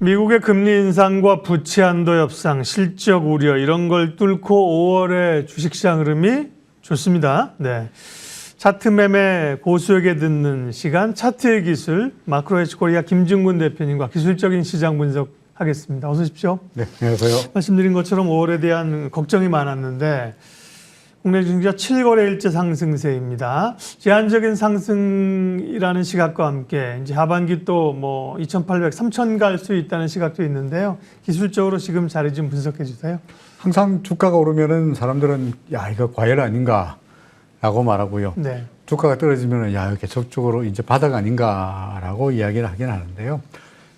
미국의 금리 인상과 부채 한도 협상, 실적 우려 이런 걸 뚫고 5월의 주식시장 흐름이 좋습니다. 네. 차트 매매 고수에게 듣는 시간, 차트의 기술, 마크로헤지코리아 김증군 대표님과 기술적인 시장 분석하겠습니다. 어서 오십시오. 네, 안녕하세요. 말씀드린 것처럼 5월에 대한 걱정이 많았는데 국내 증시가 7거래일째 상승세입니다. 제한적인 상승이라는 시각과 함께 이제 하반기 또 뭐 2,800, 3,000 갈 수 있다는 시각도 있는데요. 기술적으로 지금 자리 좀 분석해 주세요. 항상 주가가 오르면은 사람들은 야, 이거 과열 아닌가라고 말하고요. 네. 주가가 떨어지면은 야, 계속적으로 이제 바닥 아닌가라고 이야기를 하긴 하는데요.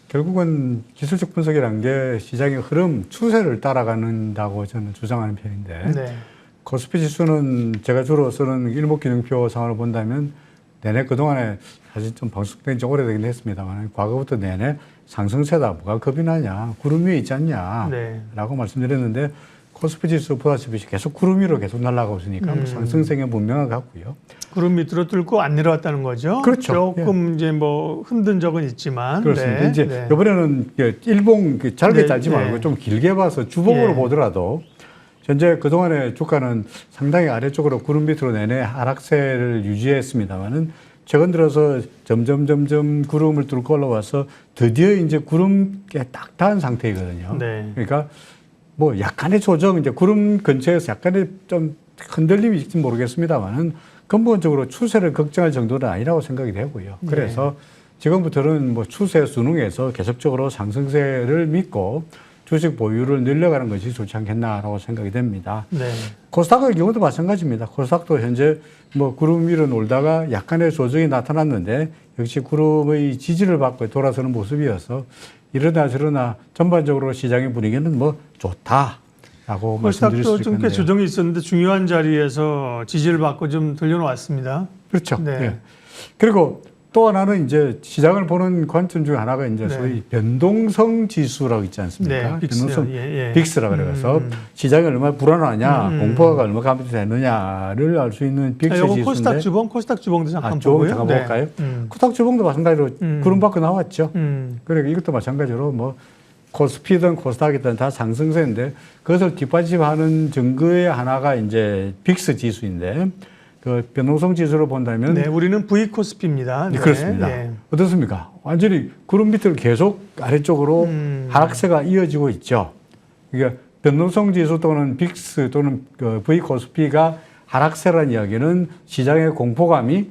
결국은 기술적 분석이라는 게 시장의 흐름, 추세를 따라가는다고 저는 주장하는 편인데. 네. 코스피 지수는 제가 주로 쓰는 일목균형표 상황을 본다면 내내 그동안에 사실 좀 방송된 지 오래되긴 했습니다만 과거부터 내내 상승세다. 뭐가 겁이 나냐. 구름 위에 있지 않냐. 네. 라고 말씀드렸는데 코스피 지수 보다시피 계속 구름 위로 계속 날아가고 있으니까 상승세가 분명한 것 같고요. 구름 밑으로 뚫고 안 내려왔다는 거죠. 그렇죠. 조금 이제 뭐 힘든 적은 있지만. 그렇습니다. 네. 이제 네. 이번에는 일봉 잘게 네. 짜지 말고 네. 좀 길게 봐서 주봉으로 네. 보더라도 현재 그동안의 주가는 상당히 아래쪽으로 구름 밑으로 내내 하락세를 유지했습니다만은 최근 들어서 점점 구름을 뚫고 올라와서 드디어 이제 구름에 딱 닿은 상태이거든요. 네. 그러니까 뭐 약간의 조정, 이제 구름 근처에서 약간의 좀 흔들림이 있을지 모르겠습니다만은 근본적으로 추세를 걱정할 정도는 아니라고 생각이 되고요. 그래서 지금부터는 뭐 추세 순응해서 계속적으로 상승세를 믿고 주식 보유를 늘려가는 것이 좋지 않겠나라고 생각이 됩니다. 네. 코스닥의 경우도 마찬가지입니다. 코스닥도 현재 뭐 구름 위로 놀다가 약간의 조정이 나타났는데 역시 구름의 지지를 받고 돌아서는 모습이어서 이러나 저러나 전반적으로 시장의 분위기는 뭐 좋다라고 말씀드릴 수 코스닥도 좀 꽤 있겠네요. 조정이 있었는데 중요한 자리에서 지지를 받고 좀 돌려놓았습니다. 그렇죠. 네. 예. 그리고 또 하나는 이제 시장을 보는 관점 중에 하나가 이제 네. 소위 변동성 지수라고 있지 않습니까? 네, 빅스요. 변동성 빅스라 그래서 시장이 얼마나 불안하냐, 공포가 얼마나 감지되느냐를 알 수 있는 빅스 지수인데. 코스닥 주봉도 잠깐 주봉 보고요. 잠깐 네. 볼까요? 코스닥 주봉도 마찬가지로 구름 밖에 나왔죠. 그러니까 이것도 마찬가지로 뭐 코스피든 코스닥이든 다 상승세인데 그것을 뒷받침하는 증거의 하나가 이제 빅스 지수인데. 그 변동성 지수로 본다면 네, 우리는 V 코스피입니다. 네. 그렇습니다. 네. 어떻습니까? 완전히 구름 밑을 계속 아래쪽으로 하락세가 이어지고 있죠. 그러니까 변동성 지수 또는 빅스 또는 그 V 코스피가 하락세라는 이야기는 시장의 공포감이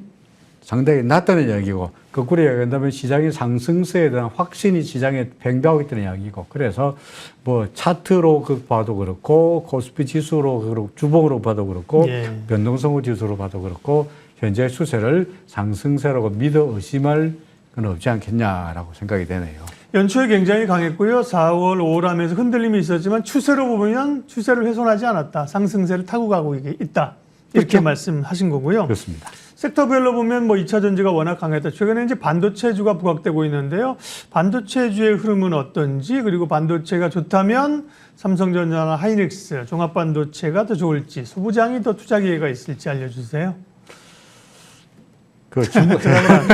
상당히 낮다는 이야기고 거꾸로 이야기한다면 시장의 상승세에 대한 확신이 시장에 팽배하고 있다는 이야기고 그래서 뭐 차트로 봐도 그렇고 코스피 지수로 그렇고 주봉으로 봐도 그렇고 변동성 지수로 봐도 그렇고 현재 추세를 상승세라고 믿어 의심할 건 없지 않겠냐라고 생각이 되네요. 연초에 굉장히 강했고요. 4월, 5월 하면서 흔들림이 있었지만 추세로 보면 추세를 훼손하지 않았다. 상승세를 타고 가고 있다. 이렇게 그렇죠. 말씀하신 거고요. 그렇습니다. 섹터별로 보면 뭐 2차 전지가 워낙 강했다. 최근에 이제 반도체주가 부각되고 있는데요. 반도체주의 흐름은 어떤지 그리고 반도체가 좋다면 삼성전자나 하이닉스, 종합반도체가 더 좋을지 소부장이 더 투자 기회가 있을지 알려주세요.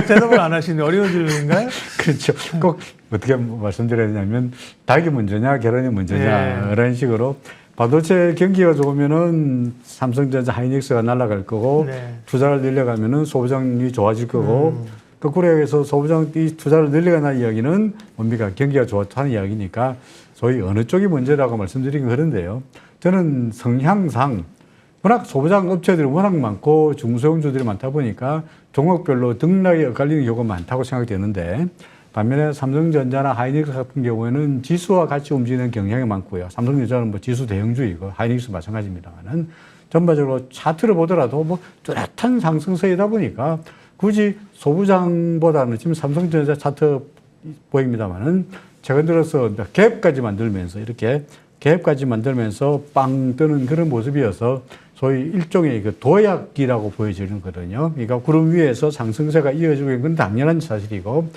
대답을 안 하시는데 어려운 질문인가요? 그렇죠. 꼭 어떻게 말씀드려야 되냐면 닭이 먼저냐 계란이 먼저냐 이런 식으로 반도체 경기가 좋으면은 삼성전자 하이닉스가 날아갈 거고 투자를 늘려가면은 소부장이 좋아질 거고 거꾸로 해서 소부장이 투자를 늘려가는 이야기는 뭡니까 경기가 좋다는 이야기니까 소위 어느 쪽이 문제라고 말씀드리긴 그런데요. 저는 성향상 워낙 소부장 업체들이 워낙 많고 중소형주들이 많다 보니까 종목별로 등락이 엇갈리는 경우가 많다고 생각되는데 반면에 삼성전자나 하이닉스 같은 경우에는 지수와 같이 움직이는 경향이 많고요. 삼성전자는 뭐 지수 대형주이고 하이닉스 마찬가지입니다만은 전반적으로 차트를 보더라도 뭐 뚜렷한 상승세이다 보니까 굳이 소부장보다는 지금 삼성전자 차트 보입니다만은 최근 들어서 갭까지 만들면서 이렇게 갭까지 만들면서 빵 뜨는 그런 모습이어서 소위 일종의 그 도약이라고 보여지는 거거든요. 그러니까 구름 위에서 상승세가 이어지고 있는 건 당연한 사실이고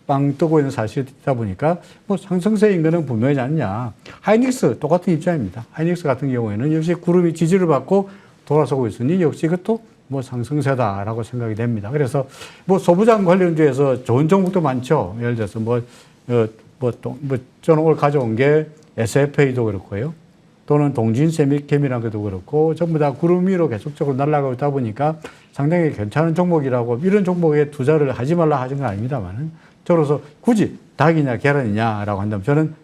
빵 뜨고 있는 사실이다 보니까 뭐 상승세인 거는 분명하지 않냐. 하이닉스 똑같은 입장입니다. 하이닉스 같은 경우에는 역시 구름이 지지를 받고 돌아서고 있으니 역시 그것도 뭐 상승세다라고 생각이 됩니다. 그래서 뭐 소부장 관련주에서 좋은 종목도 많죠. 예를 들어서 뭐 저는 오늘 가져온 게 SFA도 그렇고요. 또는 동진세미캠이라는 것도 그렇고 전부 다 구름 위로 계속적으로 날아가고 있다 보니까 상당히 괜찮은 종목이라고 이런 종목에 투자를 하지 말라 하신 건 아닙니다만은 저로서 굳이 닭이냐 계란이냐라고 한다면 저는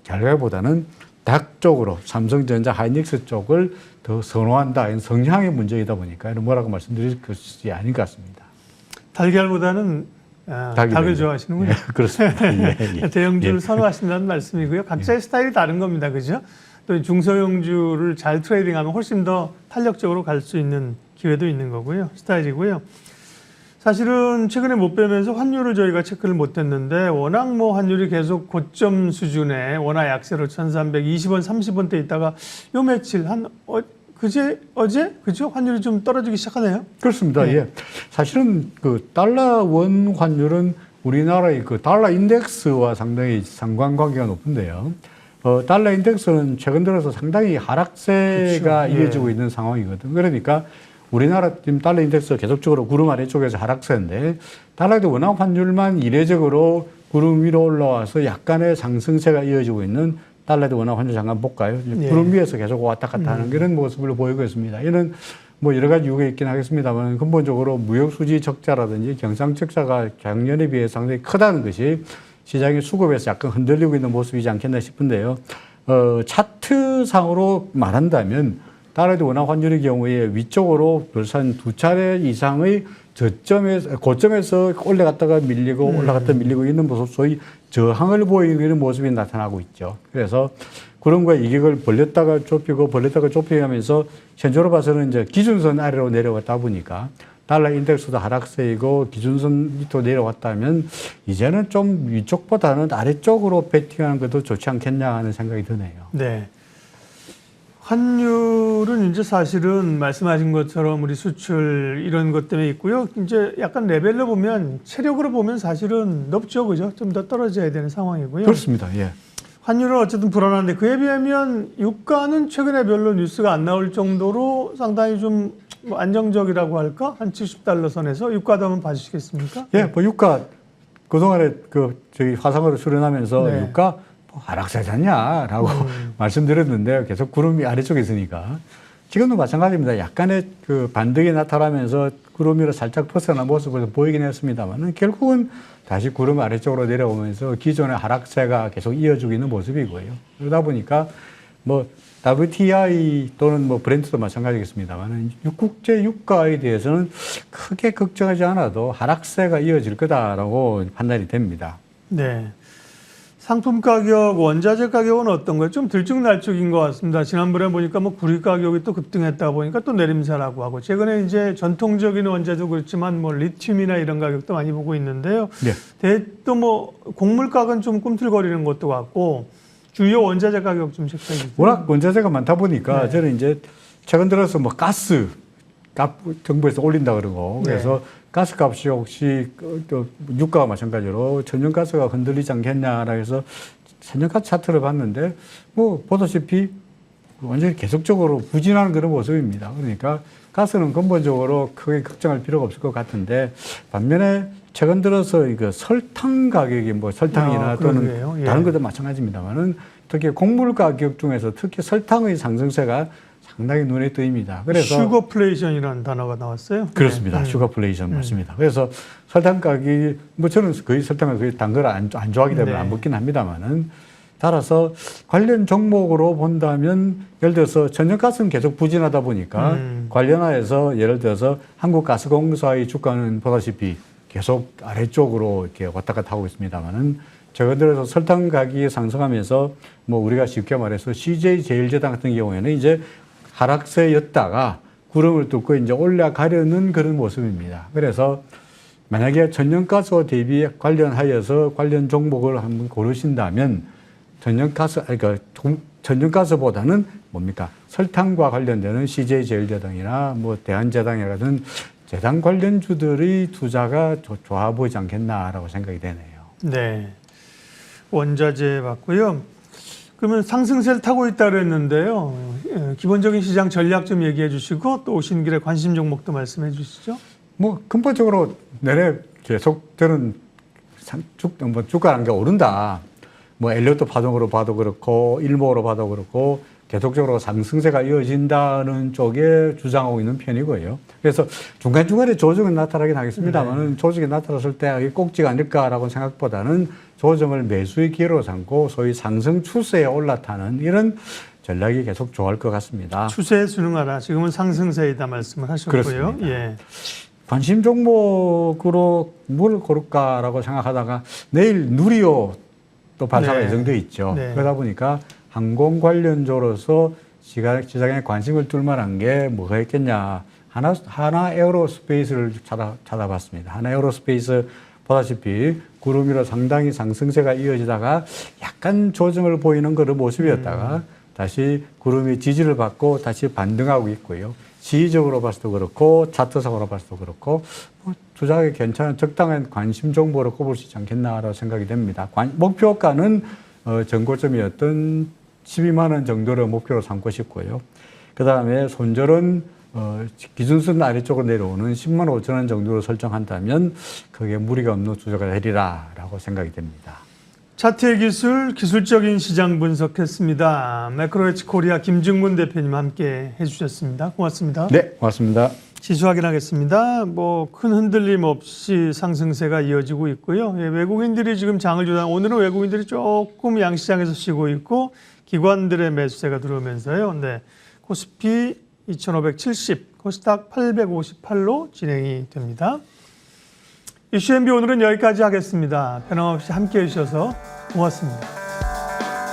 결과보다는 닭 쪽으로 삼성전자 하이닉스 쪽을 더 선호한다. 이런 성향의 문제이다 보니까 이런 뭐라고 말씀드릴 것이 아닌 것 같습니다. 달걀보다는 닭을 좋아하시는군요. 예, 그렇습니다. 예, 예. 대형주를 예. 선호하신다는 말씀이고요. 각자의 스타일이 다른 겁니다. 그죠? 또 중소형주를 잘 트레이딩하면 훨씬 더 탄력적으로 갈 수 있는 기회도 있는 거고요. 스타일이고요. 사실은 최근에 못 빼면서 환율을 저희가 체크를 못 했는데 워낙 뭐 환율이 계속 고점 수준에 원화 약세로 1320원, 30원대 있다가 요 며칠 어제 그죠? 환율이 좀 떨어지기 시작하네요. 그렇습니다. 네. 예. 사실은 그 달러 원 환율은 우리나라의 그 달러 인덱스와 상당히 상관관계가 높은데요. 달러 인덱스는 최근 들어서 상당히 하락세가 그렇죠. 이어지고 있는 상황이거든요. 그러니까 우리나라 지금 달러 인덱스 계속적으로 구름 아래쪽에서 하락세인데 달러의 원화 환율만 이례적으로 구름 위로 올라와서 약간의 상승세가 이어지고 있는 달러의 원화 환율 잠깐 볼까요? 예. 구름 위에서 계속 왔다 갔다 하는 그런 모습을 보이고 있습니다. 이는 뭐 여러 가지 이유가 있긴 하겠습니다만 근본적으로 무역 수지 적자라든지 경상 적자가 작년에 비해 상당히 크다는 것이 시장의 수급에서 약간 흔들리고 있는 모습이지 않겠나 싶은데요. 차트상으로 말한다면 달러의 원화 환율의 경우에 위쪽으로 벌써 한 2차례 이상의 고점에서 올라갔다가 밀리고 올라갔다 밀리고 있는 모습, 소위 저항을 보이는 모습이 나타나고 있죠. 그래서 그런 거에 이격을 벌렸다가 좁히고 하면서 현재로 봐서는 이제 기준선 아래로 내려왔다 보니까 달러 인덱스도 하락세이고 기준선 밑으로 내려왔다면 이제는 좀 위쪽보다는 아래쪽으로 베팅하는 것도 좋지 않겠냐 하는 생각이 드네요. 네. 환율은 이제 사실은 말씀하신 것처럼 우리 수출 이런 것 때문에 있고요. 이제 약간 레벨로 보면 체력으로 보면 사실은 높죠. 그죠? 좀 더 떨어져야 되는 상황이고요. 그렇습니다. 예. 환율은 어쨌든 불안한데 그에 비하면 유가는 최근에 별로 뉴스가 안 나올 정도로 상당히 좀 뭐 안정적이라고 할까? 한 70달러 선에서 유가도 한번 봐주시겠습니까? 예, 뭐 유가 그동안에 저희 화상으로 출연하면서 네. 유가 뭐 하락세잖냐라고 말씀드렸는데 계속 구름이 아래쪽에 있으니까 지금도 마찬가지입니다. 약간의 그 반등이 나타나면서 구름 위로 살짝 벗어난 모습을 보이긴 했습니다만 결국은 다시 구름 아래쪽으로 내려오면서 기존의 하락세가 계속 이어지고 있는 모습이고요. 그러다 보니까 뭐 WTI 또는 뭐 브렌트도 마찬가지겠습니다만 국제 유가에 대해서는 크게 걱정하지 않아도 하락세가 이어질 거다라고 판단이 됩니다. 네. 상품 가격, 원자재 가격은 어떤가요? 좀 들쭉날쭉인 것 같습니다. 지난번에 보니까 뭐 구리 가격이 또 급등했다 보니까 또 내림세라고 하고 최근에 이제 전통적인 원자도 그렇지만 뭐 리튬이나 이런 가격도 많이 보고 있는데요. 네. 또 뭐 곡물가격은 좀 꿈틀거리는 것도 같고 주요 원자재 가격 좀 체크해 주세요. 워낙 원자재가 많다 보니까 네. 저는 이제 최근 들어서 뭐 가스 값 정부에서 올린다 그러고 그래서 네. 가스값이 혹시 또 유가와 마찬가지로 천연가스가 흔들리지 않겠냐라 해서 천연가스 차트를 봤는데 뭐 보다시피 완전히 계속적으로 부진하는 그런 모습입니다. 그러니까 가스는 근본적으로 크게 걱정할 필요가 없을 것 같은데 반면에 최근 들어서 이거 설탕 가격이 뭐 설탕이나 또는 예. 다른 것도 마찬가지입니다만은 특히 곡물 가격 중에서 특히 설탕의 상승세가 상당히 눈에 띄입니다. 그래서 슈거플레이션이라는 단어가 나왔어요. 그렇습니다. 네. 슈거플레이션 맞습니다. 그래서 설탕 가격이 뭐 저는 거의 설탕을 거의 단 걸 안 좋아하기 때문에 안 먹긴 합니다만은 따라서 관련 종목으로 본다면 예를 들어서 천연가스는 계속 부진하다 보니까 관련하여서 예를 들어서 한국가스공사의 주가는 보다시피 계속 아래쪽으로 이렇게 왔다 갔다 하고 있습니다만은 최근 들어서 설탕 가격이 상승하면서 뭐 우리가 쉽게 말해서 CJ제일제당 같은 경우에는 이제 하락세였다가 구름을 뚫고 이제 올라가려는 그런 모습입니다. 그래서 만약에 천연가스와 대비 관련하여서 관련 종목을 한번 고르신다면 천연가스보다는 뭡니까? 설탕과 관련되는 CJ제일제당이나 뭐 대한제당이라든 재단 관련주들의 투자가 좋아 보이지 않겠나라고 생각이 되네요. 네. 원자재 봤고요. 그러면 상승세를 타고 있다 그랬는데요. 기본적인 시장 전략 좀 얘기해 주시고 또 오신 길에 관심 종목도 말씀해 주시죠. 뭐 근본적으로 내내 계속 저는 주가라는 게 오른다. 뭐 엘리어트 파동으로 봐도 그렇고 일목으로 봐도 그렇고 계속적으로 상승세가 이어진다는 쪽에 주장하고 있는 편이고요. 그래서 중간중간에 조정은 나타나긴 하겠습니다만 조정이 나타났을 때 이게 꼭지가 아닐까라고 생각보다는 조정을 매수의 기회로 삼고 소위 상승 추세에 올라타는 이런 전략이 계속 좋아할 것 같습니다. 추세에 순응하라. 지금은 상승세이다 말씀을 하셨고요. 그렇습니다. 예. 관심 종목으로 뭘 고를까라고 생각하다가 내일 누리호 또 발사가 예정돼 있죠. 네. 그러다 보니까 항공 관련주로서 시장에 관심을 둘 만한 게 뭐가 있겠냐. 하나 에어로스페이스를 찾아봤습니다. 하나 에어로스페이스 보다시피 구름 위로 상당히 상승세가 이어지다가 약간 조정을 보이는 그런 모습이었다가 다시 구름이 지지를 받고 다시 반등하고 있고요. 시기적으로 봐서도 그렇고 차트상으로 봐서도 그렇고 투자하기 괜찮은 적당한 관심 정보로 꼽을 수 있지 않겠나라고 생각이 됩니다. 목표가는 전고점이었던 12만 원 정도를 목표로 삼고 싶고요. 그다음에 손절은 기준선 아래쪽으로 내려오는 10만 5천 원 정도로 설정한다면 그게 무리가 없는 투자가 되리라라고 생각이 됩니다. 차트의 기술적인 시장 분석했습니다. 매크로헤지 코리아 김증문 대표님 함께 해주셨습니다. 고맙습니다. 네, 고맙습니다. 지수 확인하겠습니다. 뭐 큰 흔들림 없이 상승세가 이어지고 있고요. 예, 외국인들이 지금 장을 주다 오늘은 외국인들이 조금 양시장에서 쉬고 있고 기관들의 매수세가 들어오면서요. 네, 코스피 2,570, 코스닥 858로 진행이 됩니다. 이슈 MB 오늘은 여기까지 하겠습니다. 변함없이 함께해 주셔서 고맙습니다.